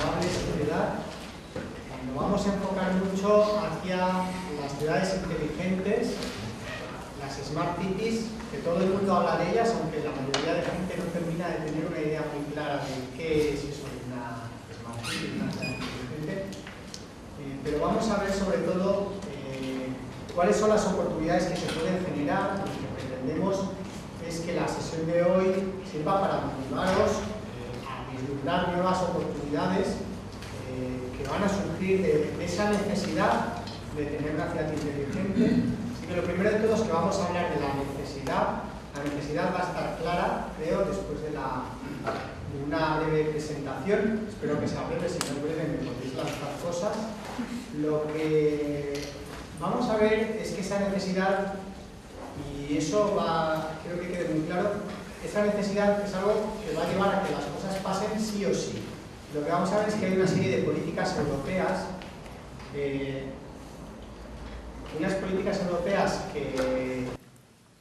amable sociedad, nos vamos a enfocar mucho hacia las ciudades inteligentes, las Smart Cities, que todo el mundo habla de ellas, aunque la mayoría de gente no termina de tener una idea muy clara de qué es eso de una Smart City, una ciudad inteligente. Pero vamos a ver sobre todo cuáles son las oportunidades que se pueden generar. Lo que pretendemos es que la sesión de hoy sirva para motivaros a vislumbrar nuevas oportunidades que van a surgir de esa necesidad de tener una ciudad inteligente. Así que lo primero de todo es que vamos a hablar de la necesidad. La necesidad va a estar clara, creo, después de una breve presentación. Espero que sea breve, si no es breve me podéis lanzar cosas. Lo que vamos a ver es que esa necesidad, y eso quiero que quede muy claro, esa necesidad es algo que va a llevar a que las cosas pasen sí o sí. Lo que vamos a ver es que hay una serie de políticas europeas, unas políticas europeas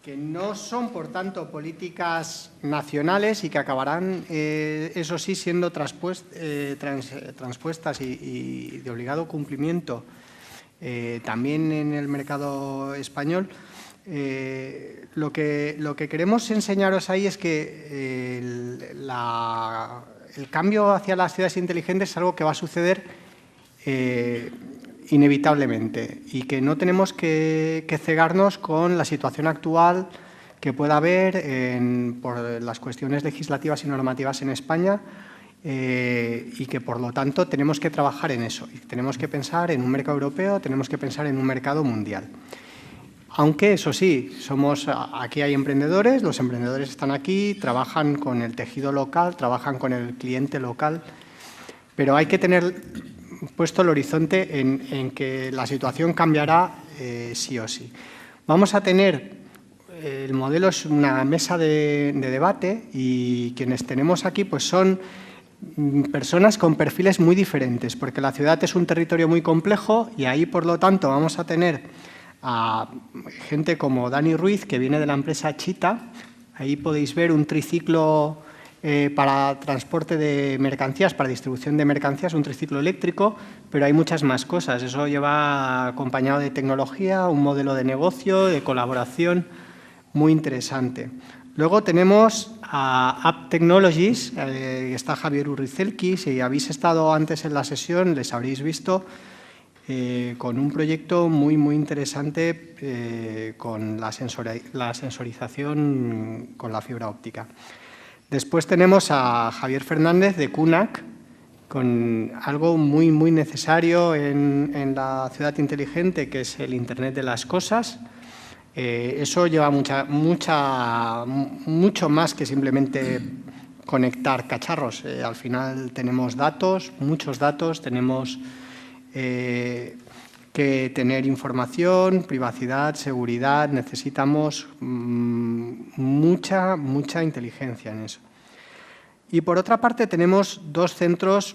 que no son, por tanto, políticas nacionales y que acabarán, eso sí, siendo transpuestas y de obligado cumplimiento también en el mercado español. Lo que queremos enseñaros ahí es que el cambio hacia las ciudades inteligentes es algo que va a suceder inevitablemente y que no tenemos que cegarnos con la situación actual que pueda haber por las cuestiones legislativas y normativas en España y que, por lo tanto, tenemos que trabajar en eso. Y tenemos que pensar en un mercado europeo, tenemos que pensar en un mercado mundial. Aunque, eso sí, aquí hay emprendedores, los emprendedores están aquí, trabajan con el tejido local, trabajan con el cliente local, pero hay que tener puesto el horizonte en que la situación cambiará sí o sí. Vamos a tener, el modelo es una mesa de debate y quienes tenemos aquí pues son personas con perfiles muy diferentes, porque la ciudad es un territorio muy complejo y ahí, por lo tanto, vamos a tener a gente como Dani Ruiz, que viene de la empresa Chita. Ahí podéis ver un triciclo para transporte de mercancías, para distribución de mercancías, un triciclo eléctrico, pero hay muchas más cosas. Eso lleva acompañado de tecnología, un modelo de negocio, de colaboración muy interesante. Luego tenemos a App Technologies, está Javier Urrizelki. Si habéis estado antes en la sesión, les habréis visto con un proyecto muy, muy interesante con la sensorización con la fibra óptica. Después tenemos a Javier Fernández de QNAC, con algo muy, muy necesario en la ciudad inteligente, que es el Internet de las cosas. Eso lleva mucho más que simplemente conectar cacharros. Al final tenemos datos, muchos datos, tenemos que tener información, privacidad, seguridad. Necesitamos mucha inteligencia en eso. Y por otra parte tenemos dos centros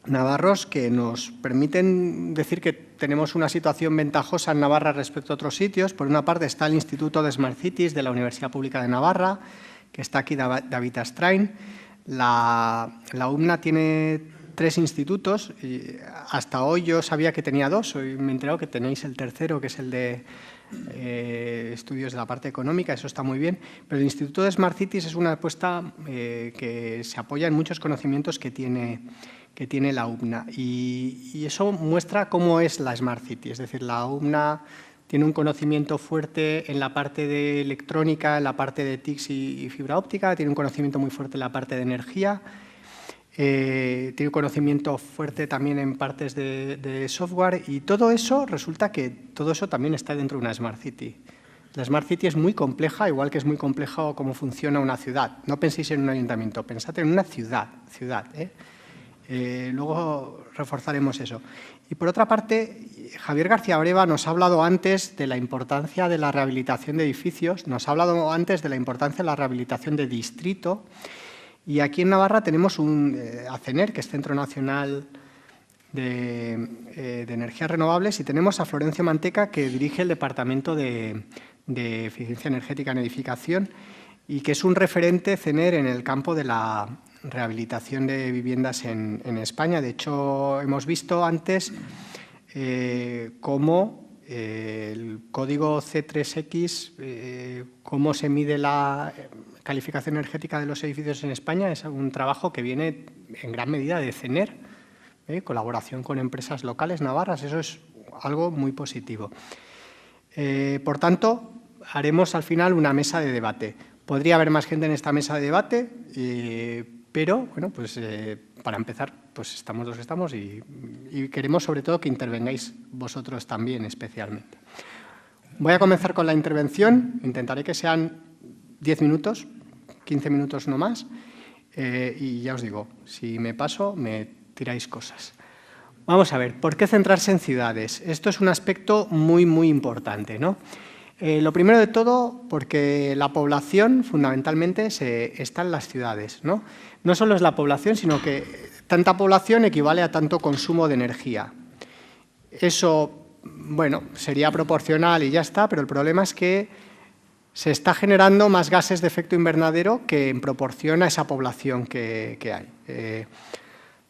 navarros que nos permiten decir que tenemos una situación ventajosa en Navarra respecto a otros sitios. Por una parte está el Instituto de Smart Cities de la Universidad Pública de Navarra, que está aquí David Astrain. La UMNA tiene 3 institutos. Y hasta hoy yo sabía que tenía 2, hoy me he enterado que tenéis el tercero, que es el de estudios de la parte económica. Eso está muy bien, pero el Instituto de Smart Cities es una apuesta que se apoya en muchos conocimientos que tiene la UMNA y eso muestra cómo es la Smart City. Es decir, la UMNA tiene un conocimiento fuerte en la parte de electrónica, en la parte de TICs y fibra óptica, tiene un conocimiento muy fuerte en la parte de energía, tiene un conocimiento fuerte también en partes de software y todo eso resulta que todo eso también está dentro de una Smart City. La Smart City es muy compleja, igual que es muy complejo cómo funciona una ciudad. No penséis en un ayuntamiento, pensad en una ciudad. Luego reforzaremos eso. Y por otra parte, Javier García Breva nos ha hablado antes de la importancia de la rehabilitación de edificios, nos ha hablado antes de la importancia de la rehabilitación de distrito. Y aquí en Navarra tenemos un ACENER, que es Centro Nacional de Energías Renovables, y tenemos a Florencio Manteca, que dirige el Departamento de Eficiencia Energética en Edificación y que es un referente CENER en el campo de la rehabilitación de viviendas en España. De hecho, hemos visto antes cómo el código C3X, cómo se mide la calificación energética de los edificios en España, es un trabajo que viene en gran medida de CENER, colaboración con empresas locales navarras. Eso es algo muy positivo. Por tanto, haremos al final una mesa de debate. Podría haber más gente en esta mesa de debate, pero bueno, pues para empezar, pues estamos los que estamos y queremos sobre todo que intervengáis vosotros también especialmente. Voy a comenzar con la intervención. Intentaré que sean 10 minutos, 15 minutos no más, y ya os digo, si me paso, me tiráis cosas. Vamos a ver, ¿por qué centrarse en ciudades? Esto es un aspecto muy, muy importante, ¿no? Lo primero de todo, porque la población fundamentalmente está en las ciudades, ¿no? No solo es la población, sino que tanta población equivale a tanto consumo de energía. Eso, bueno, sería proporcional y ya está, pero el problema es que se está generando más gases de efecto invernadero que en proporción a esa población que hay.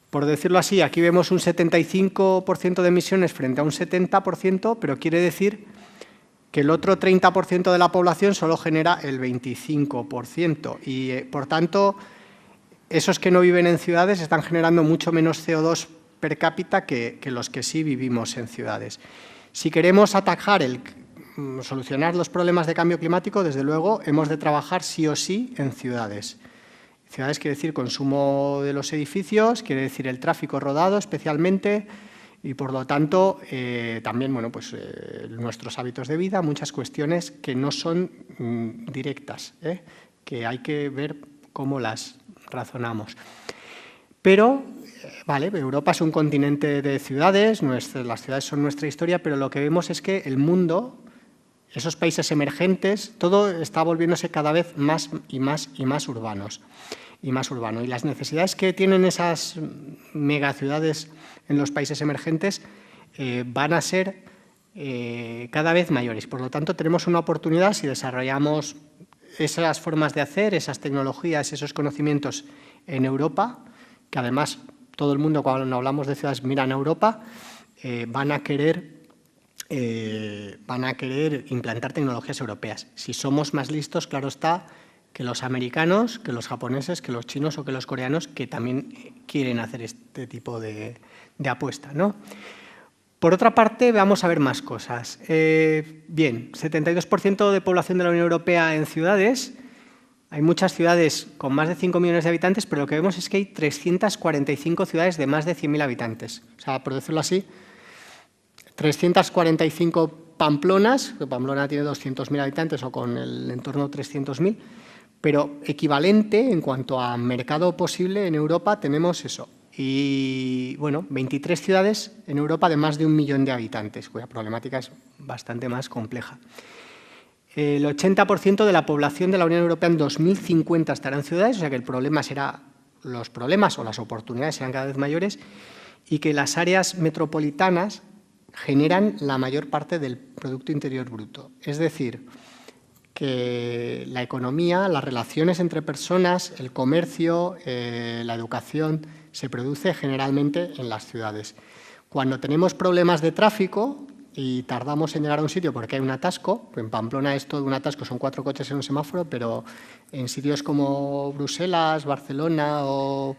Por decirlo así, aquí vemos un 75% de emisiones frente a un 70%, pero quiere decir que el otro 30% de la población solo genera el 25%. Y, por tanto, esos que no viven en ciudades están generando mucho menos CO2 per cápita que los que sí vivimos en ciudades. Si queremos solucionar los problemas de cambio climático, desde luego, hemos de trabajar sí o sí en ciudades. Ciudades quiere decir consumo de los edificios, quiere decir el tráfico rodado especialmente y, por lo tanto, también bueno, pues, nuestros hábitos de vida, muchas cuestiones que no son directas, que hay que ver cómo las razonamos. Pero, vale, Europa es un continente de ciudades, las ciudades son nuestra historia, pero lo que vemos es que el mundo, esos países emergentes, todo está volviéndose cada vez más y más y más urbanos. Y las necesidades que tienen esas megaciudades en los países emergentes van a ser cada vez mayores. Por lo tanto, tenemos una oportunidad si desarrollamos esas formas de hacer, esas tecnologías, esos conocimientos en Europa, que además todo el mundo cuando hablamos de ciudades mira en Europa, van a querer implantar tecnologías europeas. Si somos más listos, claro está, que los americanos, que los japoneses, que los chinos o que los coreanos, que también quieren hacer este tipo de apuesta, ¿no? Por otra parte, vamos a ver más cosas. Bien, 72% de población de la Unión Europea en ciudades. Hay muchas ciudades con más de 5 millones de habitantes, pero lo que vemos es que hay 345 ciudades de más de 100.000 habitantes. O sea, por decirlo así, 345 Pamplonas, que Pamplona tiene 200.000 habitantes o con el entorno 300.000, pero equivalente en cuanto a mercado posible en Europa tenemos eso. Y, bueno, 23 ciudades en Europa de más de 1 millón de habitantes, cuya problemática es bastante más compleja. El 80% de la población de la Unión Europea en 2050 estará en ciudades, o sea que los problemas o las oportunidades serán cada vez mayores y que las áreas metropolitanas generan la mayor parte del Producto Interior Bruto. Es decir, que la economía, las relaciones entre personas, el comercio, la educación, se produce generalmente en las ciudades. Cuando tenemos problemas de tráfico y tardamos en llegar a un sitio porque hay un atasco, en Pamplona es todo un atasco, son 4 coches en un semáforo, pero en sitios como Bruselas, Barcelona o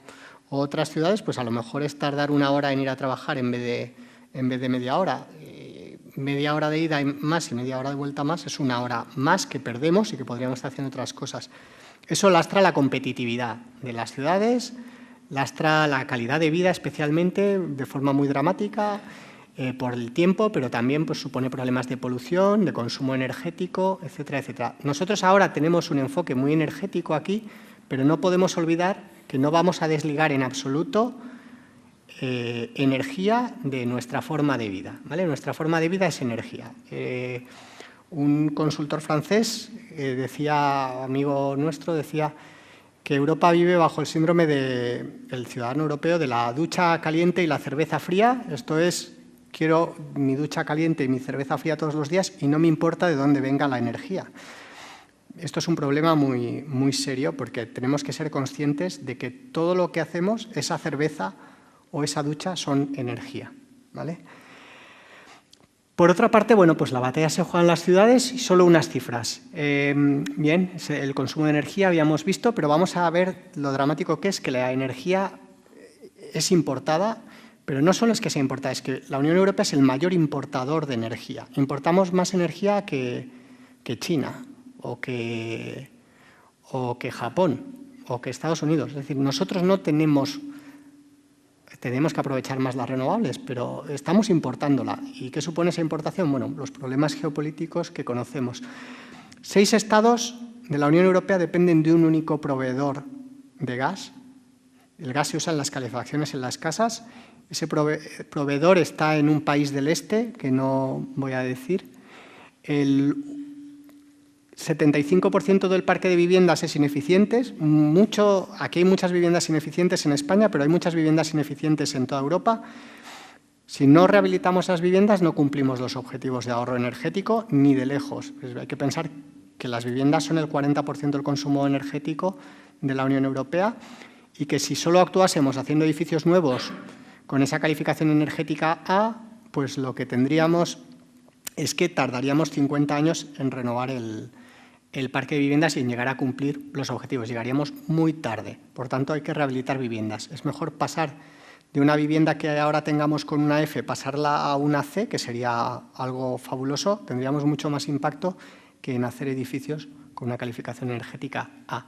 otras ciudades, pues a lo mejor es tardar 1 hora en ir a trabajar en vez de media hora. Media hora de ida más y media hora de vuelta más es 1 hora más que perdemos y que podríamos estar haciendo otras cosas. Eso lastra la competitividad de las ciudades, lastra la calidad de vida especialmente de forma muy dramática por el tiempo, pero también pues, supone problemas de polución, de consumo energético, etcétera, etcétera. Nosotros ahora tenemos un enfoque muy energético aquí, pero no podemos olvidar que no vamos a desligar en absoluto energía de nuestra forma de vida, ¿vale? Nuestra forma de vida es energía. Un consultor francés amigo nuestro, decía que Europa vive bajo el síndrome del ciudadano europeo de la ducha caliente y la cerveza fría. Esto es, quiero mi ducha caliente y mi cerveza fría todos los días y no me importa de dónde venga la energía. esto es un problema muy, muy serio porque tenemos que ser conscientes de que todo lo que hacemos, esa cerveza o esa ducha, son energía, ¿vale? Por otra parte, bueno, pues la batalla se juega en las ciudades y solo unas cifras. Bien, el consumo de energía habíamos visto, pero vamos a ver lo dramático que es que la energía es importada, pero no solo es que sea importada, es que la Unión Europea es el mayor importador de energía. Importamos más energía que China o que Japón o que Estados Unidos. Es decir, nosotros no tenemos que aprovechar más las renovables, pero estamos importándola. ¿Y qué supone esa importación? Bueno, los problemas geopolíticos que conocemos. 6 estados de la Unión Europea dependen de un único proveedor de gas. El gas se usa en las calefacciones en las casas. Ese proveedor está en un país del este, que no voy a decir. El 75% del parque de viviendas es ineficiente. Aquí hay muchas viviendas ineficientes en España, pero hay muchas viviendas ineficientes en toda Europa. Si no rehabilitamos esas viviendas, no cumplimos los objetivos de ahorro energético ni de lejos. Pues hay que pensar que las viviendas son el 40% del consumo energético de la Unión Europea y que si solo actuásemos haciendo edificios nuevos con esa calificación energética A, pues lo que tendríamos es que tardaríamos 50 años en renovar el parque de viviendas y en llegar a cumplir los objetivos. Llegaríamos muy tarde. Por tanto, hay que rehabilitar viviendas. Es mejor pasar de una vivienda que ahora tengamos con una F, pasarla a una C, que sería algo fabuloso. Tendríamos mucho más impacto que en hacer edificios con una calificación energética A.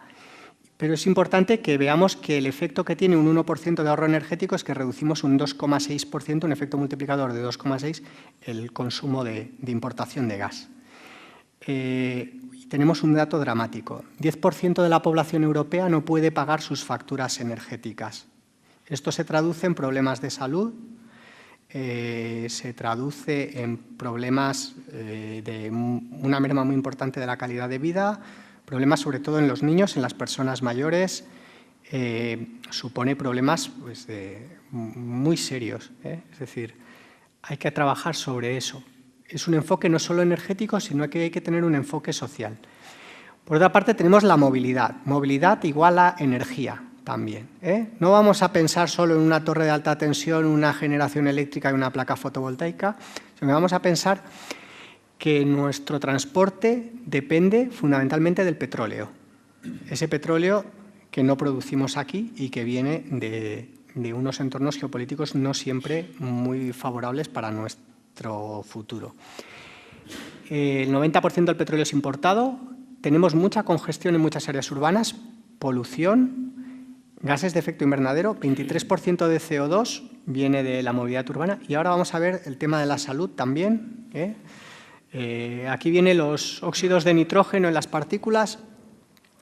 Pero es importante que veamos que el efecto que tiene un 1% de ahorro energético es que reducimos un 2,6%, un efecto multiplicador de 2,6, el consumo de importación de gas. Tenemos un dato dramático. 10% de la población europea no puede pagar sus facturas energéticas. Esto se traduce en problemas de salud, se traduce en problemas de una merma muy importante de la calidad de vida, problemas sobre todo en los niños, en las personas mayores, supone problemas pues, muy serios. Es decir, hay que trabajar sobre eso. Es un enfoque no solo energético, sino que hay que tener un enfoque social. Por otra parte, tenemos la movilidad. Movilidad igual a energía también. No vamos a pensar solo en una torre de alta tensión, una generación eléctrica y una placa fotovoltaica, sino que vamos a pensar que nuestro transporte depende fundamentalmente del petróleo. Ese petróleo que no producimos aquí y que viene de unos entornos geopolíticos no siempre muy favorables para nuestro futuro. El 90% del petróleo es importado, tenemos mucha congestión en muchas áreas urbanas, polución, gases de efecto invernadero, 23% de CO2 viene de la movilidad urbana y ahora vamos a ver el tema de la salud también. Aquí vienen los óxidos de nitrógeno en las partículas.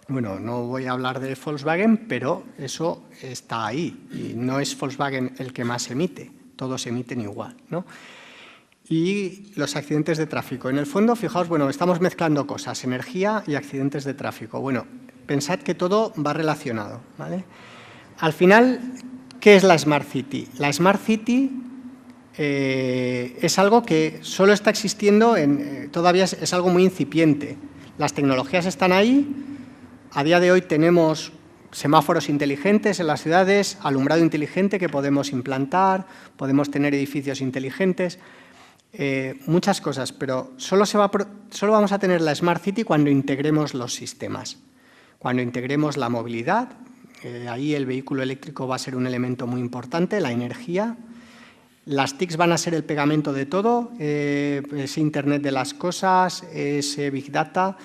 Bueno, no voy a hablar de Volkswagen, pero eso está ahí y no es Volkswagen el que más emite, todos emiten igual, ¿no? Y los accidentes de tráfico. En el fondo, fijaos, bueno, estamos mezclando cosas, energía y accidentes de tráfico. Bueno, pensad que todo va relacionado, ¿vale? Al final, ¿qué es la Smart City? La Smart City es algo que solo está existiendo, todavía es algo muy incipiente. Las tecnologías están ahí. A día de hoy tenemos semáforos inteligentes en las ciudades, alumbrado inteligente que podemos implantar, podemos tener edificios inteligentes, muchas cosas, pero solo vamos a tener la Smart City cuando integremos los sistemas, cuando integremos la movilidad. Ahí el vehículo eléctrico va a ser un elemento muy importante, la energía. Las TICs van a ser el pegamento de todo, ese Internet de las cosas, ese Big Data,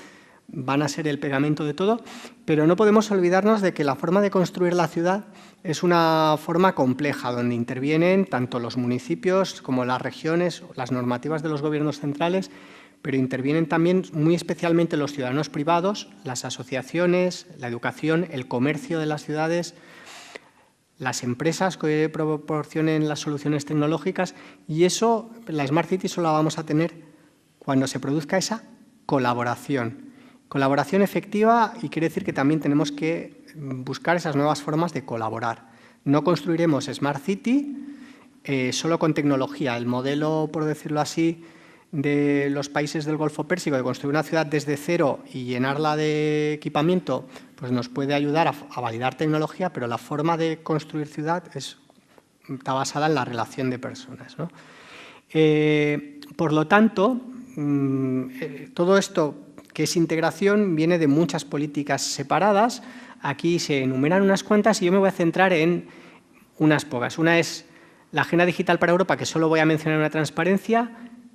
van a ser el pegamento de todo, pero no podemos olvidarnos de que la forma de construir la ciudad es una forma compleja, donde intervienen tanto los municipios como las regiones, las normativas de los gobiernos centrales, pero intervienen también muy especialmente los ciudadanos privados, las asociaciones, la educación, el comercio de las ciudades, las empresas que proporcionen las soluciones tecnológicas, y eso, la Smart City solo la vamos a tener cuando se produzca esa colaboración. Colaboración efectiva, y quiere decir que también tenemos que buscar esas nuevas formas de colaborar. No construiremos Smart City solo con tecnología. El modelo, por decirlo así, de los países del Golfo Pérsico, de construir una ciudad desde cero y llenarla de equipamiento, pues nos puede ayudar a validar tecnología, pero la forma de construir ciudad está basada en la relación de personas, ¿no? Por lo tanto, todo esto que es integración viene de muchas políticas separadas. Aquí se enumeran unas cuantas y yo me voy a centrar en unas pocas. Una es la Agenda Digital para Europa, que solo voy a mencionar una transparencia,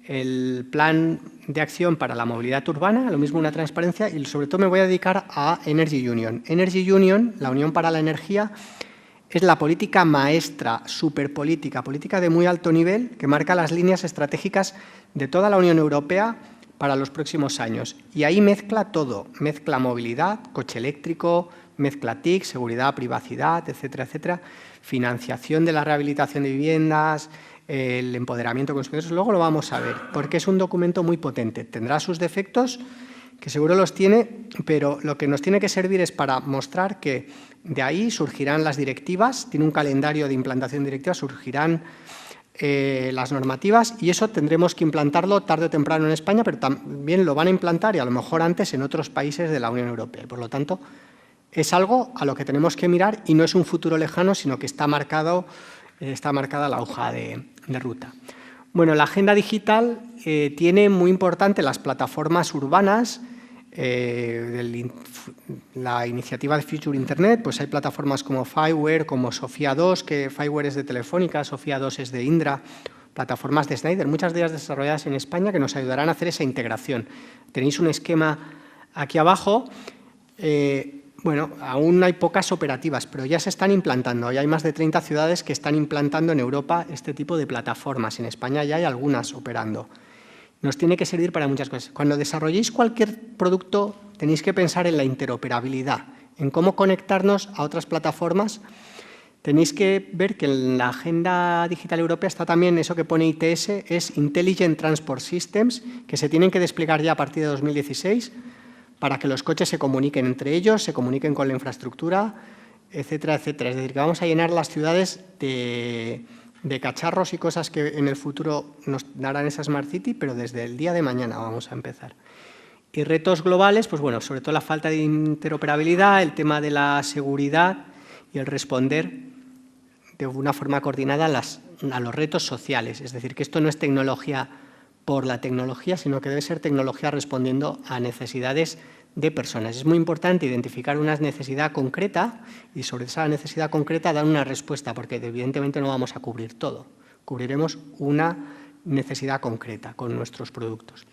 el Plan de Acción para la Movilidad Urbana, lo mismo una transparencia, y sobre todo me voy a dedicar a Energy Union. Energy Union, la Unión para la Energía, es la política maestra, superpolítica, política de muy alto nivel, que marca las líneas estratégicas de toda la Unión Europea para los próximos años. Y ahí mezcla todo, mezcla movilidad, coche eléctrico, mezcla TIC, seguridad, privacidad, etcétera, etcétera, financiación de la rehabilitación de viviendas, el empoderamiento de consumidores. Luego lo vamos a ver, porque es un documento muy potente. Tendrá sus defectos, que seguro los tiene, pero lo que nos tiene que servir es para mostrar que de ahí surgirán las directivas, tiene un calendario de implantación de directivas, surgirán las normativas y eso tendremos que implantarlo tarde o temprano en España, pero también lo van a implantar y a lo mejor antes en otros países de la Unión Europea. Por lo tanto, es algo a lo que tenemos que mirar y no es un futuro lejano, sino que está marcada la hoja de ruta. Bueno, la agenda digital tiene muy importante las plataformas urbanas, la iniciativa de Future Internet, pues hay plataformas como Fireware, como Sofía 2, que Fireware es de Telefónica, Sofía 2 es de Indra, plataformas de Schneider, muchas de ellas desarrolladas en España que nos ayudarán a hacer esa integración. Tenéis un esquema aquí abajo. Bueno, aún hay pocas operativas, pero ya se están implantando. Ya hay más de 30 ciudades que están implantando en Europa este tipo de plataformas. En España ya hay algunas operando. Nos tiene que servir para muchas cosas. Cuando desarrolléis cualquier producto, tenéis que pensar en la interoperabilidad, en cómo conectarnos a otras plataformas. Tenéis que ver que en la Agenda Digital Europea está también eso que pone ITS, es Intelligent Transport Systems, que se tienen que desplegar ya a partir de 2016 para que los coches se comuniquen entre ellos, se comuniquen con la infraestructura, etcétera, etcétera. Es decir, que vamos a llenar las ciudades de cacharros y cosas que en el futuro nos darán esa Smart City, pero desde el día de mañana vamos a empezar. Y retos globales, pues bueno, sobre todo la falta de interoperabilidad, el tema de la seguridad y el responder de una forma coordinada a los retos sociales. Es decir, que esto no es tecnología por la tecnología, sino que debe ser tecnología respondiendo a necesidades de personas. Es muy importante identificar una necesidad concreta y sobre esa necesidad concreta dar una respuesta, porque evidentemente no vamos a cubrir todo. Cubriremos una necesidad concreta con nuestros productos.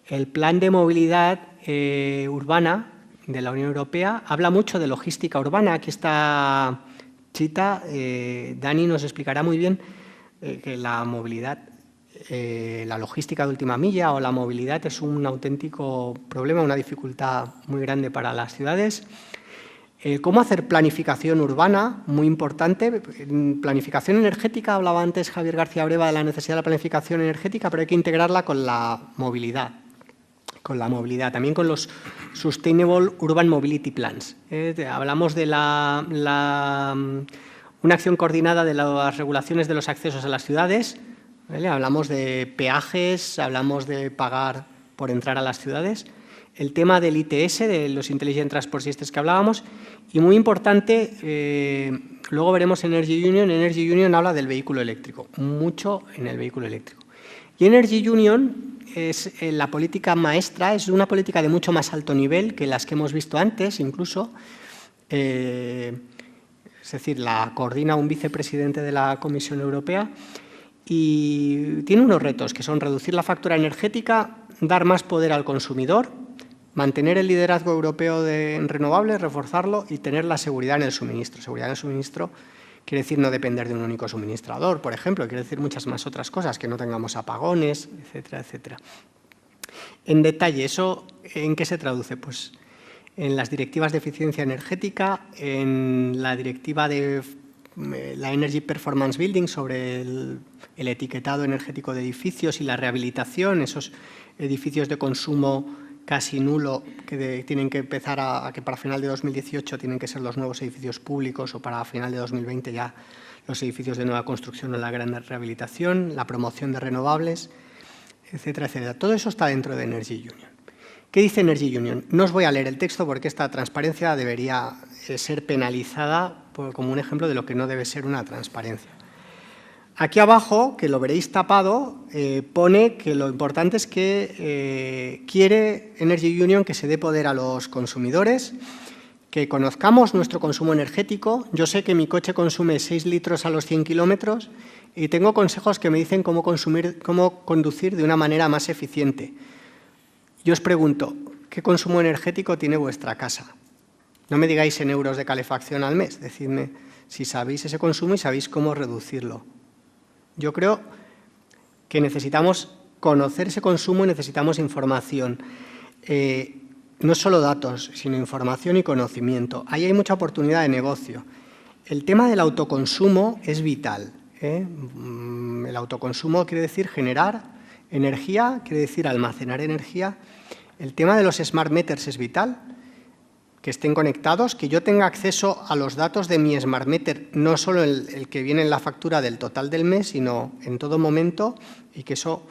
El Plan de Movilidad Urbana de la Unión Europea habla mucho de logística urbana. Aquí está Chita, Dani nos explicará muy bien que la movilidad, la logística de última milla o la movilidad es un auténtico problema, una dificultad muy grande para las ciudades. ¿Cómo hacer planificación urbana? Muy importante. Planificación energética, hablaba antes Javier García Breva de la necesidad de la planificación energética, pero hay que integrarla con la movilidad. También con los Sustainable Urban Mobility Plans. Hablamos de una acción coordinada de las regulaciones de los accesos a las ciudades, ¿vale? Hablamos de peajes, hablamos de pagar por entrar a las ciudades, el tema del ITS, de los Intelligent Transport Systems que hablábamos, y muy importante, luego veremos Energy Union habla del vehículo eléctrico, mucho en el vehículo eléctrico. Y Energy Union es la política maestra, es una política de mucho más alto nivel que las que hemos visto antes, incluso. Es decir, la coordina un vicepresidente de la Comisión Europea y tiene unos retos que son reducir la factura energética, dar más poder al consumidor, mantener el liderazgo europeo en renovables, reforzarlo y tener la seguridad en el suministro. Seguridad en el suministro quiere decir no depender de un único suministrador, por ejemplo, quiere decir muchas más otras cosas, que no tengamos apagones, etcétera, etcétera. En detalle, ¿eso en qué se traduce? Pues en las directivas de eficiencia energética, en la directiva de la Energy Performance Building sobre el etiquetado energético de edificios y la rehabilitación, esos edificios de consumo casi nulo que tienen que empezar a que para final de 2018 tienen que ser los nuevos edificios públicos o para final de 2020 ya los edificios de nueva construcción o la gran rehabilitación, la promoción de renovables, etcétera, etcétera. Todo eso está dentro de Energy Union. ¿Qué dice Energy Union? No os voy a leer el texto porque esta transparencia debería ser penalizada como un ejemplo de lo que no debe ser una transparencia. Aquí abajo, que lo veréis tapado, pone que lo importante es que quiere Energy Union que se dé poder a los consumidores, que conozcamos nuestro consumo energético. Yo sé que mi coche consume 6 litros a los 100 kilómetros y tengo consejos que me dicen cómo conducir de una manera más eficiente. Yo os pregunto, ¿qué consumo energético tiene vuestra casa? No me digáis en euros de calefacción al mes, decidme si sabéis ese consumo y sabéis cómo reducirlo. Yo creo que necesitamos conocer ese consumo y necesitamos información. No solo datos, sino información y conocimiento. Ahí hay mucha oportunidad de negocio. El tema del autoconsumo es vital. El autoconsumo quiere decir generar energía, quiere decir almacenar energía. El tema de los smart meters es vital, que estén conectados, que yo tenga acceso a los datos de mi smart meter, no solo el que viene en la factura del total del mes, sino en todo momento, y que eso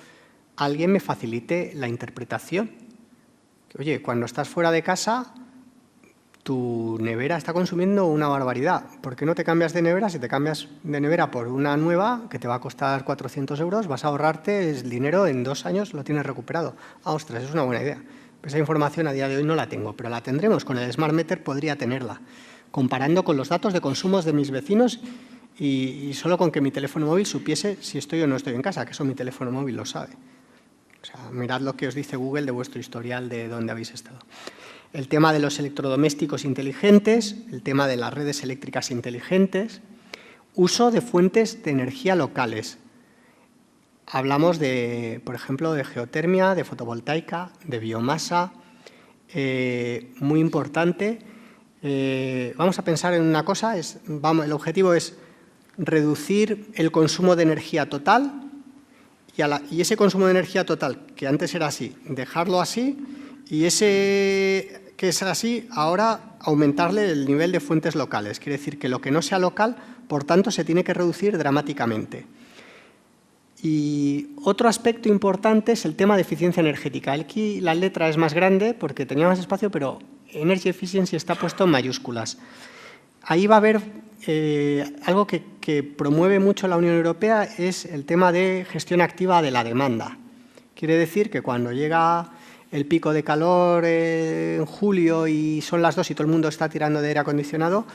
alguien me facilite la interpretación. Oye, cuando estás fuera de casa, tu nevera está consumiendo una barbaridad. ¿Por qué no te cambias de nevera? Si te cambias de nevera por una nueva, que te va a costar 400 euros, vas a ahorrarte el dinero en 2 años, lo tienes recuperado. Ah, ostras, es una buena idea. Esa información a día de hoy no la tengo, pero la tendremos. Con el Smart Meter podría tenerla, comparando con los datos de consumos de mis vecinos y solo con que mi teléfono móvil supiese si estoy o no estoy en casa, que eso mi teléfono móvil lo sabe. O sea, mirad lo que os dice Google de vuestro historial de dónde habéis estado. El tema de los electrodomésticos inteligentes, el tema de las redes eléctricas inteligentes, uso de fuentes de energía locales. Hablamos de, por ejemplo, de geotermia, de fotovoltaica, de biomasa, muy importante. Vamos a pensar en una cosa, el objetivo es reducir el consumo de energía total y ese consumo de energía total, que antes era así, dejarlo así y ese que es así, ahora aumentarle el nivel de fuentes locales. Quiere decir que lo que no sea local, por tanto, se tiene que reducir dramáticamente. Y otro aspecto importante es el tema de eficiencia energética. Aquí la letra es más grande porque tenía más espacio, pero Energy Efficiency está puesto en mayúsculas. Ahí va a haber algo que promueve mucho la Unión Europea, es el tema de gestión activa de la demanda. Quiere decir que cuando llega el pico de calor en julio y son las 2 y todo el mundo está tirando de aire acondicionado,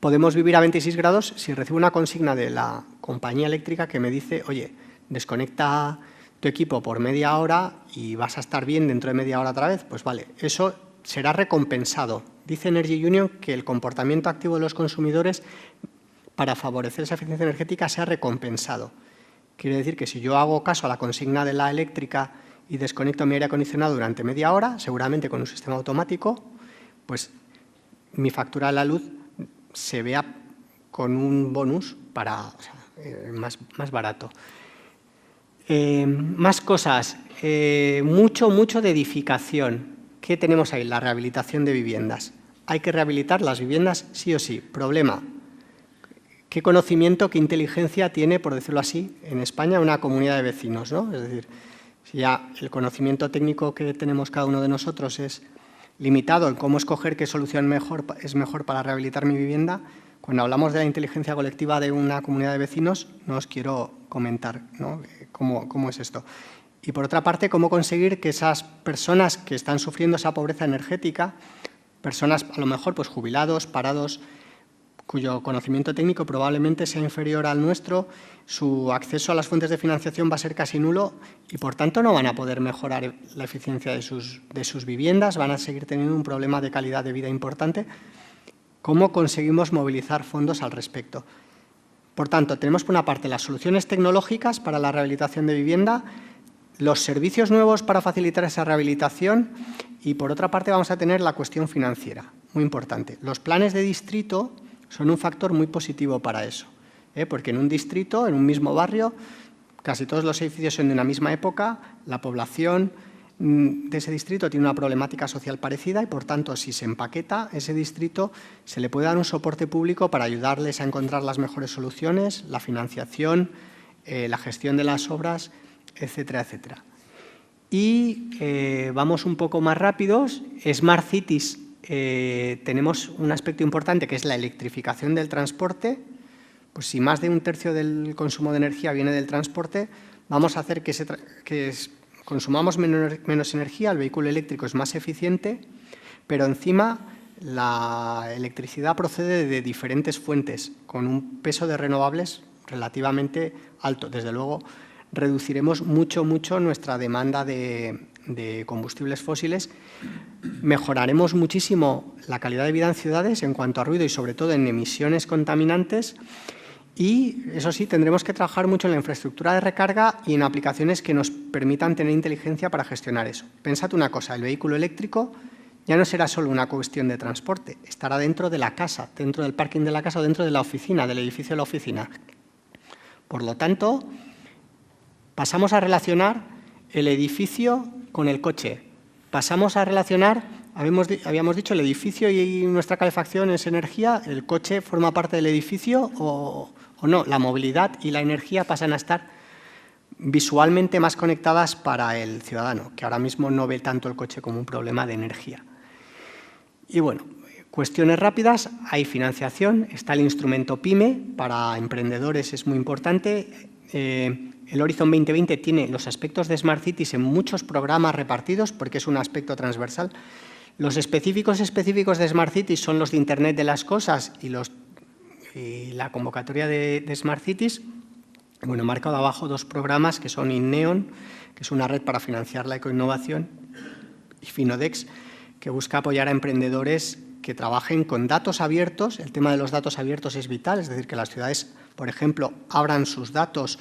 podemos vivir a 26 grados si recibo una consigna de la compañía eléctrica que me dice, oye, desconecta tu equipo por media hora y vas a estar bien dentro de media hora otra vez. Pues vale, eso será recompensado. Dice Energy Union que el comportamiento activo de los consumidores para favorecer esa eficiencia energética sea recompensado. Quiere decir que si yo hago caso a la consigna de la eléctrica y desconecto mi aire acondicionado durante media hora, seguramente con un sistema automático, pues mi factura de la luz se vea con un bonus para, más barato. Más cosas, mucho de edificación. ¿Qué tenemos ahí? La rehabilitación de viviendas. Hay que rehabilitar las viviendas sí o sí. Problema, ¿qué conocimiento, qué inteligencia tiene, por decirlo así, en España una comunidad de vecinos, ¿no? Es decir, si ya el conocimiento técnico que tenemos cada uno de nosotros es limitado en cómo escoger qué solución es mejor para rehabilitar mi vivienda, cuando hablamos de la inteligencia colectiva de una comunidad de vecinos, no os quiero comentar, ¿no? cómo es esto. Y por otra parte, cómo conseguir que esas personas que están sufriendo esa pobreza energética, personas a lo mejor pues jubilados, parados, cuyo conocimiento técnico probablemente sea inferior al nuestro, su acceso a las fuentes de financiación va a ser casi nulo y, por tanto, no van a poder mejorar la eficiencia de sus viviendas, van a seguir teniendo un problema de calidad de vida importante. ¿Cómo conseguimos movilizar fondos al respecto? Por tanto, tenemos por una parte las soluciones tecnológicas para la rehabilitación de vivienda, los servicios nuevos para facilitar esa rehabilitación y, por otra parte, vamos a tener la cuestión financiera, muy importante. Los planes de distrito son un factor muy positivo para eso, porque en un distrito, en un mismo barrio, casi todos los edificios son de una misma época, la población de ese distrito tiene una problemática social parecida y, por tanto, si se empaqueta ese distrito, se le puede dar un soporte público para ayudarles a encontrar las mejores soluciones, la financiación, la gestión de las obras, etcétera, etcétera. Y vamos un poco más rápidos. Smart Cities, tenemos un aspecto importante que es la electrificación del transporte. Pues si más de un tercio del consumo de energía viene del transporte, vamos a hacer que consumamos menos energía, el vehículo eléctrico es más eficiente, pero encima la electricidad procede de diferentes fuentes, con un peso de renovables relativamente alto. Desde luego, reduciremos mucho nuestra demanda de combustibles fósiles, mejoraremos muchísimo la calidad de vida en ciudades en cuanto a ruido y sobre todo en emisiones contaminantes. Y, eso sí, tendremos que trabajar mucho en la infraestructura de recarga y en aplicaciones que nos permitan tener inteligencia para gestionar eso. Pensad una cosa, el vehículo eléctrico ya no será solo una cuestión de transporte, estará dentro de la casa, dentro del parking de la casa o dentro de la oficina, del edificio de la oficina. Por lo tanto, pasamos a relacionar el edificio con el coche. Pasamos a relacionar, habíamos dicho, el edificio y nuestra calefacción es energía, el coche forma parte del edificio o no. La movilidad y la energía pasan a estar visualmente más conectadas para el ciudadano, que ahora mismo no ve tanto el coche como un problema de energía. Y bueno, cuestiones rápidas, hay financiación, está el instrumento PYME, para emprendedores es muy importante. El Horizon 2020 tiene los aspectos de Smart Cities en muchos programas repartidos porque es un aspecto transversal. Los específicos de Smart Cities son los de Internet de las Cosas y la convocatoria de Smart Cities. Bueno, he marcado abajo dos programas que son INNEON, que es una red para financiar la ecoinnovación, y Finodex, que busca apoyar a emprendedores que trabajen con datos abiertos. El tema de los datos abiertos es vital, es decir, que las ciudades, por ejemplo, abran sus datos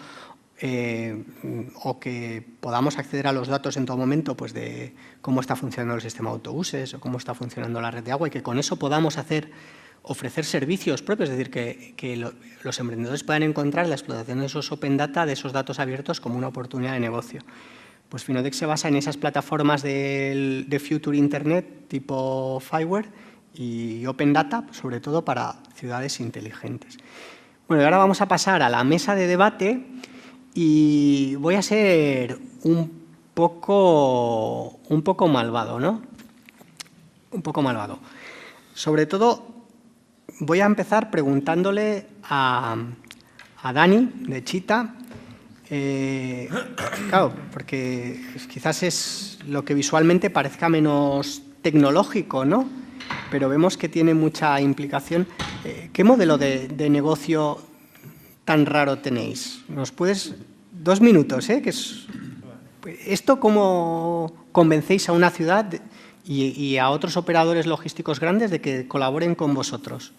o que podamos acceder a los datos en todo momento, pues de cómo está funcionando el sistema de autobuses o cómo está funcionando la red de agua, y que con eso podamos ofrecer servicios propios, es decir, que los emprendedores puedan encontrar la explotación de esos open data, de esos datos abiertos, como una oportunidad de negocio. Pues Finodex se basa en esas plataformas de Future Internet tipo Fireware y Open Data, sobre todo para ciudades inteligentes. Bueno, y ahora vamos a pasar a la mesa de debate y voy a ser un poco malvado, ¿no? Un poco malvado. Sobre todo, voy a empezar preguntándole a Dani, de Cheetah. Claro, porque quizás es lo que visualmente parezca menos tecnológico, ¿no? Pero vemos que tiene mucha implicación. ¿Qué modelo de negocio tan raro tenéis? ¿Nos puedes...? 2 minutos, ¿eh? ¿Esto cómo convencéis a una ciudad y a otros operadores logísticos grandes de que colaboren con vosotros?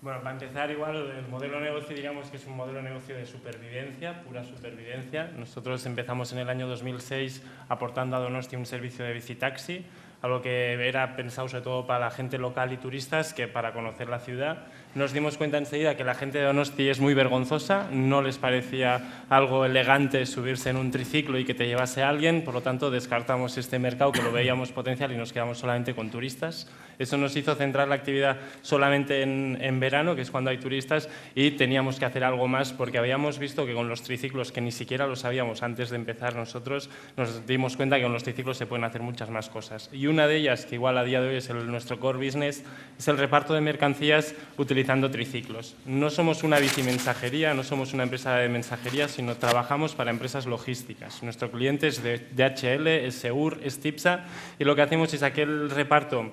Bueno, para empezar, igual, el modelo de negocio, digamos que es un modelo de negocio de supervivencia, pura supervivencia. Nosotros empezamos en el año 2006 aportando a Donosti un servicio de bicitaxi, algo que era pensado sobre todo para la gente local y turistas, que para conocer la ciudad. Nos dimos cuenta enseguida que la gente de Donosti es muy vergonzosa, no les parecía algo elegante subirse en un triciclo y que te llevase a alguien, por lo tanto descartamos este mercado que lo veíamos potencial y nos quedamos solamente con turistas. Eso nos hizo centrar la actividad solamente en verano, que es cuando hay turistas, y teníamos que hacer algo más porque habíamos visto que con los triciclos, que ni siquiera lo sabíamos antes de empezar nosotros, nos dimos cuenta que con los triciclos se pueden hacer muchas más cosas. Y una de ellas, que igual a día de hoy es nuestro core business, es el reparto de mercancías utilizando triciclos. No somos una bicimensajería, no somos una empresa de mensajería, sino trabajamos para empresas logísticas. Nuestro cliente es de DHL, es Seur, es Tipsa, y lo que hacemos es aquel reparto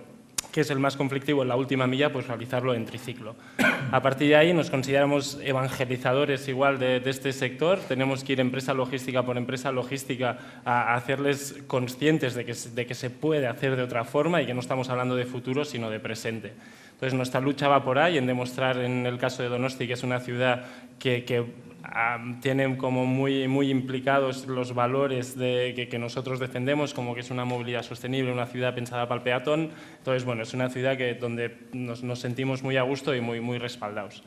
que es el más conflictivo en la última milla, pues realizarlo en triciclo. A partir de ahí nos consideramos evangelizadores igual de este sector. Tenemos que ir empresa logística por empresa logística a hacerles conscientes de que se puede hacer de otra forma y que no estamos hablando de futuro, sino de presente. Entonces, nuestra lucha va por ahí, en demostrar, en el caso de Donosti, que es una ciudad que tiene como muy implicados los valores que nosotros defendemos, como que es una movilidad sostenible, una ciudad pensada para el peatón. Entonces, bueno, es una ciudad donde nos sentimos muy a gusto y muy respaldados.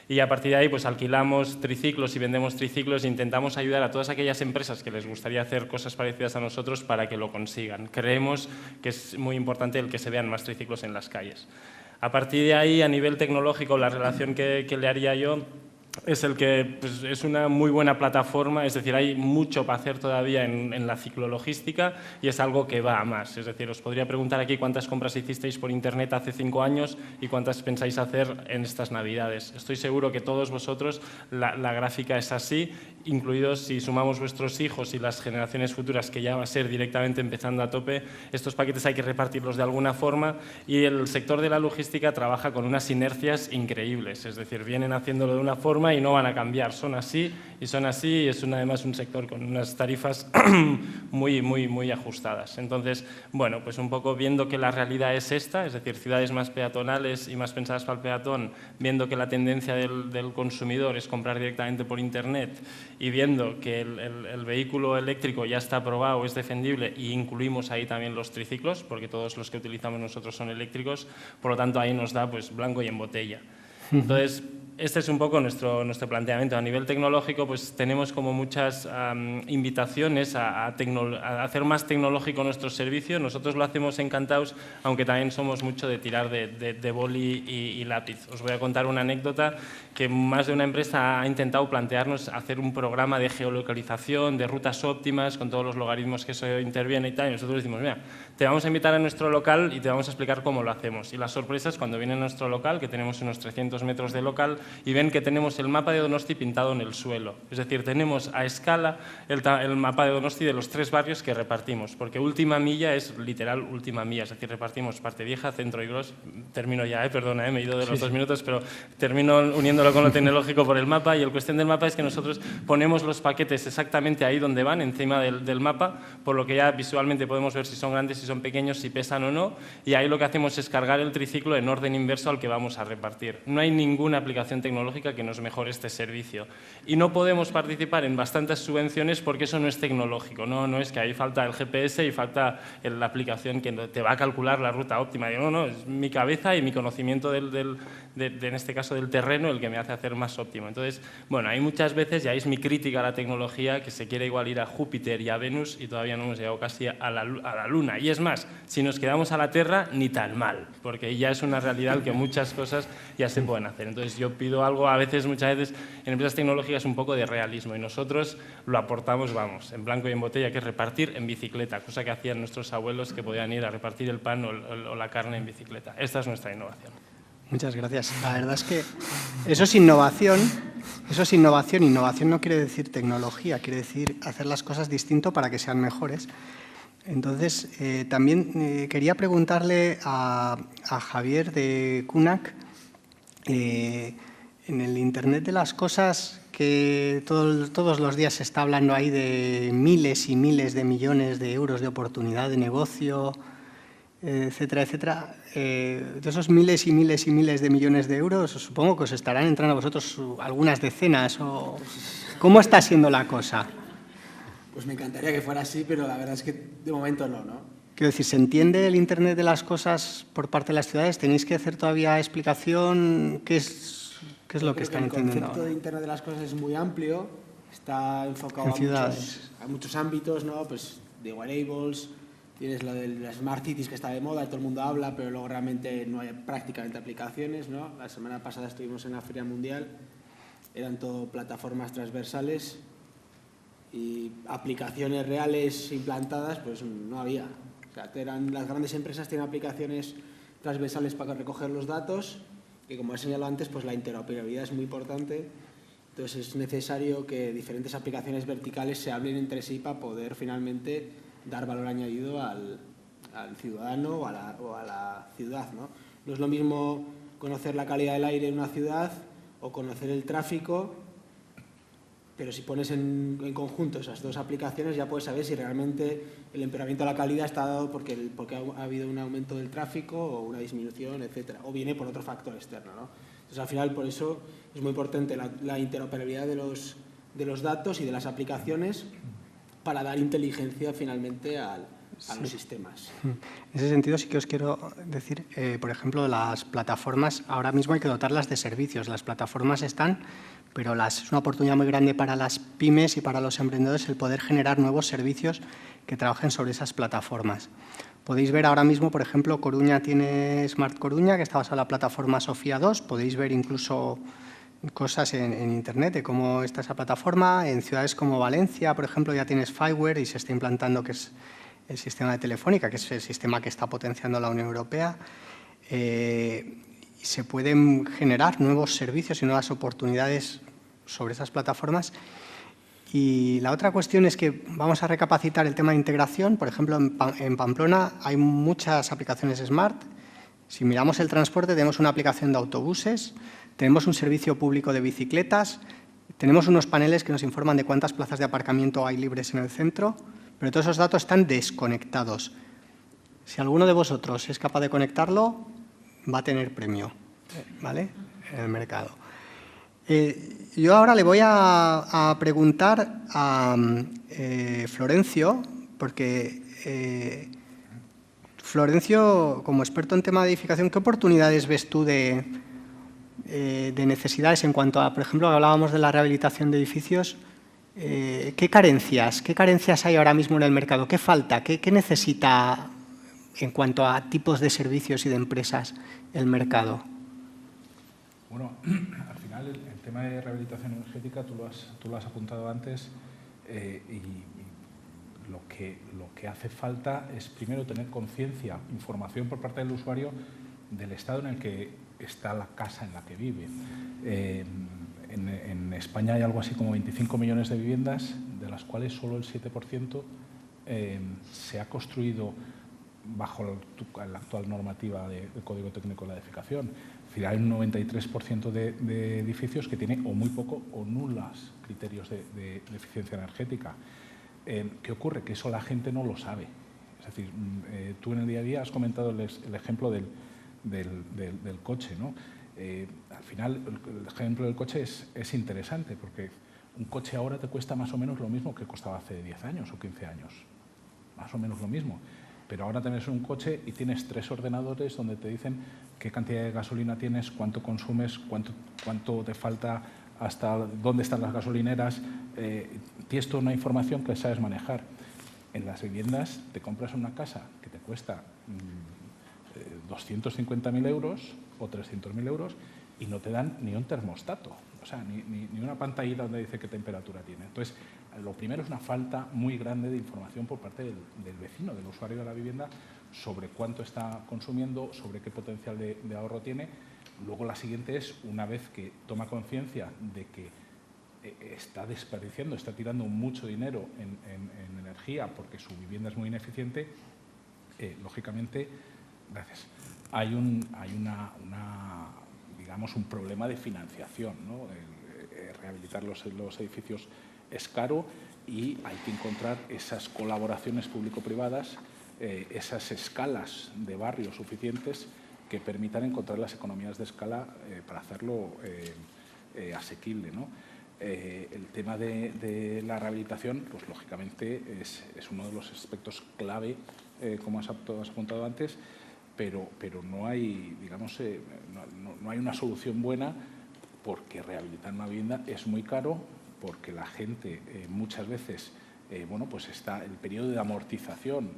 Y a partir de ahí, pues alquilamos triciclos y vendemos triciclos e intentamos ayudar a todas aquellas empresas que les gustaría hacer cosas parecidas a nosotros para que lo consigan. Creemos que es muy importante el que se vean más triciclos en las calles. A partir de ahí, a nivel tecnológico, la relación que le haría yo es el que pues, es una muy buena plataforma, es decir, hay mucho para hacer todavía en la ciclologística y es algo que va a más. Es decir, os podría preguntar aquí cuántas compras hicisteis por Internet hace 5 años y cuántas pensáis hacer en estas Navidades. Estoy seguro que todos vosotros la gráfica es así, incluidos si sumamos vuestros hijos y las generaciones futuras, que ya va a ser directamente empezando a tope. Estos paquetes hay que repartirlos de alguna forma y el sector de la logística trabaja con unas inercias increíbles, es decir, vienen haciéndolo de una forma y no van a cambiar, son así y es además un sector con unas tarifas muy ajustadas. Entonces, bueno, pues un poco viendo que la realidad es esta, es decir, ciudades más peatonales y más pensadas para el peatón, viendo que la tendencia del consumidor es comprar directamente por Internet y viendo que el vehículo eléctrico ya está aprobado, es defendible y incluimos ahí también los triciclos, porque todos los que utilizamos nosotros son eléctricos, por lo tanto ahí nos da pues blanco y en botella. Entonces, este es un poco nuestro planteamiento. A nivel tecnológico, pues tenemos como muchas invitaciones a hacer más tecnológico nuestro servicio. Nosotros lo hacemos encantados, aunque también somos mucho de tirar de boli y lápiz. Os voy a contar una anécdota que más de una empresa ha intentado plantearnos hacer un programa de geolocalización, de rutas óptimas, con todos los logaritmos que eso interviene y tal. Y nosotros decimos, mira, te vamos a invitar a nuestro local y te vamos a explicar cómo lo hacemos. Y la sorpresa es cuando viene a nuestro local, que tenemos unos 300 metros de local, y ven que tenemos el mapa de Donosti pintado en el suelo. Es decir, tenemos a escala el mapa de Donosti de los 3 barrios que repartimos, porque última milla es literal última milla, es decir, repartimos parte vieja, centro y gros. Termino ya, perdona, me he ido de los 2 minutos, pero termino uniéndolo con lo tecnológico por el mapa, y la cuestión del mapa es que nosotros ponemos los paquetes exactamente ahí donde van, encima del mapa, por lo que ya visualmente podemos ver si son grandes, si son pequeños, si pesan o no, y ahí lo que hacemos es cargar el triciclo en orden inverso al que vamos a repartir. No hay ninguna aplicación tecnológica que nos mejore este servicio. Y no podemos participar en bastantes subvenciones porque eso no es tecnológico, no es que ahí falta el GPS y falta la aplicación que te va a calcular la ruta óptima. No, es mi cabeza y mi conocimiento en este caso del terreno el que me hace hacer más óptimo. Entonces, bueno, hay muchas veces, y ahí es mi crítica a la tecnología, que se quiere igual ir a Júpiter y a Venus y todavía no hemos llegado casi a la Luna. Y es más, si nos quedamos a la Tierra, ni tan mal, porque ya es una realidad que muchas cosas ya se pueden hacer. Entonces, yo pido algo muchas veces en empresas tecnológicas un poco de realismo, y nosotros lo aportamos, vamos, en blanco y en botella, que es repartir en bicicleta, cosa que hacían nuestros abuelos, que podían ir a repartir el pan o la carne en bicicleta. Esta es nuestra innovación. Muchas gracias. La verdad es que eso es innovación. Innovación no quiere decir tecnología, quiere decir hacer las cosas distinto para que sean mejores. Entonces, también quería preguntarle a Javier de QNAC, en el Internet de las cosas, que todos los días se está hablando ahí de miles y miles de millones de euros de oportunidad de negocio, etcétera, etcétera. De esos miles y miles y miles de millones de euros, supongo que os estarán entrando a vosotros algunas decenas. ¿Cómo está siendo la cosa? Pues me encantaría que fuera así, pero la verdad es que de momento no. Quiero decir, ¿se entiende el Internet de las cosas por parte de las ciudades? ¿Tenéis que hacer todavía explicación? ¿Qué es lo que están entendiendo? El concepto de Internet de las cosas es muy amplio, está enfocado a muchos ámbitos, ¿no? Pues de wearables, tienes lo de las smart cities que está de moda y todo el mundo habla, pero luego realmente no hay prácticamente aplicaciones, ¿no? La semana pasada estuvimos en la Feria Mundial, eran todo plataformas transversales y aplicaciones reales implantadas, pues no había. O sea, las grandes empresas tienen aplicaciones transversales para recoger los datos, que como he señalado antes, pues la interoperabilidad es muy importante. Entonces es necesario que diferentes aplicaciones verticales se hablen entre sí para poder finalmente dar valor añadido al ciudadano o a la ciudad, ¿no? No es lo mismo conocer la calidad del aire en una ciudad o conocer el tráfico, pero si pones en conjunto esas dos aplicaciones ya puedes saber si realmente el empeoramiento de la calidad está dado porque ha habido un aumento del tráfico o una disminución, etcétera, o viene por otro factor externo, ¿no? Entonces, al final, por eso es muy importante la interoperabilidad de los datos y de las aplicaciones para dar inteligencia finalmente a los sistemas. En ese sentido sí que os quiero decir, por ejemplo, las plataformas, ahora mismo hay que dotarlas de servicios. Las plataformas están, pero es una oportunidad muy grande para las pymes y para los emprendedores el poder generar nuevos servicios que trabajen sobre esas plataformas. Podéis ver ahora mismo, por ejemplo, Coruña tiene Smart Coruña, que está basada en la plataforma Sofía 2. Podéis ver incluso cosas en Internet de cómo está esa plataforma. En ciudades como Valencia, por ejemplo, ya tienes Fireware y se está implantando, que es el sistema de Telefónica, que es el sistema que está potenciando la Unión Europea. Y se pueden generar nuevos servicios y nuevas oportunidades sobre esas plataformas. Y la otra cuestión es que vamos a recapacitar el tema de integración. Por ejemplo, en Pamplona hay muchas aplicaciones Smart. Si miramos el transporte, tenemos una aplicación de autobuses, tenemos un servicio público de bicicletas, tenemos unos paneles que nos informan de cuántas plazas de aparcamiento hay libres en el centro, pero todos esos datos están desconectados. Si alguno de vosotros es capaz de conectarlo, va a tener premio, ¿vale?, en el mercado. Yo ahora le voy a preguntar a Florencio, porque Florencio, como experto en tema de edificación, ¿qué oportunidades ves tú de necesidades en cuanto a, por ejemplo, hablábamos de la rehabilitación de edificios? ¿Qué carencias hay ahora mismo en el mercado? ¿Qué falta? ¿Qué necesita en cuanto a tipos de servicios y de empresas el mercado? Bueno, al final el tema de rehabilitación energética, tú lo has apuntado antes, y lo que hace falta es primero tener conciencia, información por parte del usuario del estado en el que está la casa en la que vive. En España hay algo así como 25 millones de viviendas, de las cuales solo el 7% se ha construido bajo la actual normativa del Código Técnico de la Edificación. Es decir, hay un 93% de edificios que tienen o muy poco o nulos criterios de eficiencia energética. ¿Qué ocurre? Que eso la gente no lo sabe. Es decir, tú en el día a día has comentado el ejemplo del coche, ¿no? Al final, el ejemplo del coche es interesante porque un coche ahora te cuesta más o menos lo mismo que costaba hace 10 años o 15 años. Más o menos lo mismo. Pero ahora tienes un coche y tienes 3 ordenadores donde te dicen qué cantidad de gasolina tienes, cuánto consumes, cuánto te falta, hasta dónde están las gasolineras. Tienes toda una información que sabes manejar. En las viviendas te compras una casa que te cuesta 250.000 euros o 300.000 euros y no te dan ni un termostato, o sea, ni una pantallita donde dice qué temperatura tiene. Entonces, lo primero es una falta muy grande de información por parte del vecino, del usuario de la vivienda, sobre cuánto está consumiendo, sobre qué potencial de ahorro tiene. Luego la siguiente es, una vez que toma conciencia de que está desperdiciando, está tirando mucho dinero en energía porque su vivienda es muy ineficiente, lógicamente, gracias, hay digamos, un problema de financiación, ¿no? Rehabilitar los edificios es caro y hay que encontrar esas colaboraciones público-privadas, esas escalas de barrios suficientes que permitan encontrar las economías de escala para hacerlo asequible, ¿no? El tema de la rehabilitación, pues lógicamente es uno de los aspectos clave, como has apuntado antes, pero no hay, digamos, no hay una solución buena porque rehabilitar una vivienda es muy caro, porque la gente muchas veces, bueno, pues está el periodo de amortización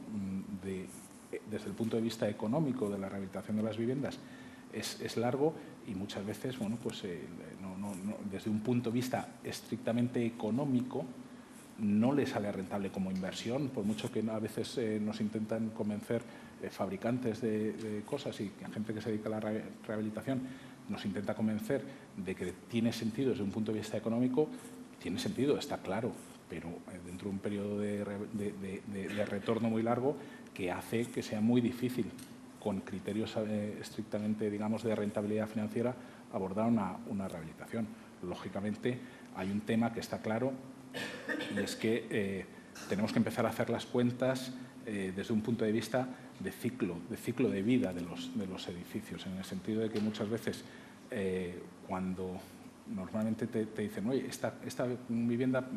desde el punto de vista económico de la rehabilitación de las viviendas es largo y muchas veces, bueno, pues desde un punto de vista estrictamente económico no le sale rentable como inversión, por mucho que a veces nos intentan convencer fabricantes de cosas y gente que se dedica a la rehabilitación nos intenta convencer de que tiene sentido desde un punto de vista económico. Tiene sentido, está claro, pero dentro de un periodo de retorno muy largo que hace que sea muy difícil, con criterios estrictamente, digamos, de rentabilidad financiera, abordar una rehabilitación. Lógicamente, hay un tema que está claro y es que tenemos que empezar a hacer las cuentas desde un punto de vista de ciclo de vida de los edificios, en el sentido de que muchas veces cuando normalmente te dicen, oye, esta vivienda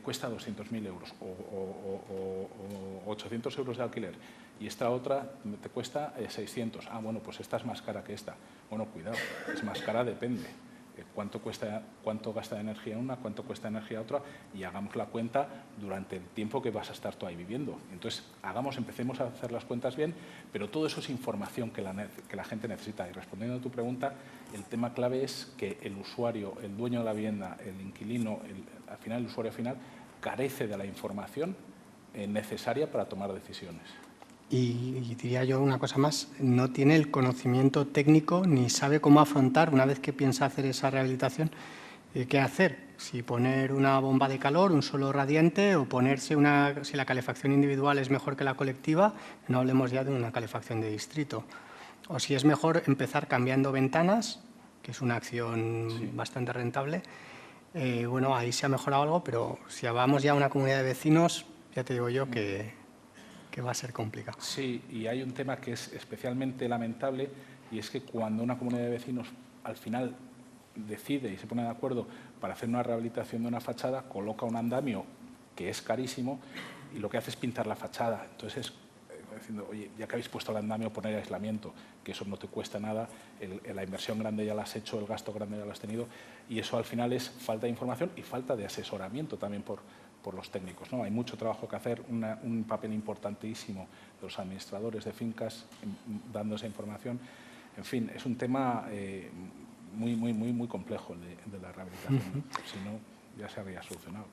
cuesta 200.000 euros o 800 euros de alquiler y esta otra te cuesta 600. Ah, bueno, pues esta es más cara que esta. Bueno, cuidado, es más cara, depende. cuánto gasta de energía una, cuánto cuesta de energía otra, y hagamos la cuenta durante el tiempo que vas a estar tú ahí viviendo. Entonces, empecemos a hacer las cuentas bien, pero todo eso es información que la gente necesita. Y respondiendo a tu pregunta, el tema clave es que el usuario, el dueño de la vivienda, el inquilino, al final el usuario final, carece de la información necesaria para tomar decisiones. Y diría yo una cosa más, no tiene el conocimiento técnico ni sabe cómo afrontar, una vez que piensa hacer esa rehabilitación, qué hacer. Si poner una bomba de calor, un suelo radiante, o ponerse si la calefacción individual es mejor que la colectiva, no hablemos ya de una calefacción de distrito. O si es mejor empezar cambiando ventanas, que es una acción bastante rentable. Bueno, ahí se ha mejorado algo, pero si vamos ya a una comunidad de vecinos, ya te digo yo que va a ser complicado. Sí, y hay un tema que es especialmente lamentable, y es que cuando una comunidad de vecinos al final decide y se pone de acuerdo para hacer una rehabilitación de una fachada, coloca un andamio que es carísimo y lo que hace es pintar la fachada. Entonces, diciendo, oye, ya que habéis puesto el andamio, poner aislamiento, que eso no te cuesta nada, la inversión grande ya la has hecho, el gasto grande ya lo has tenido, y eso al final es falta de información y falta de asesoramiento también por los técnicos, ¿no? Hay mucho trabajo que hacer, un papel importantísimo de los administradores de fincas dando esa información. En fin, es un tema muy complejo el de la rehabilitación. Si no, ya se habría solucionado.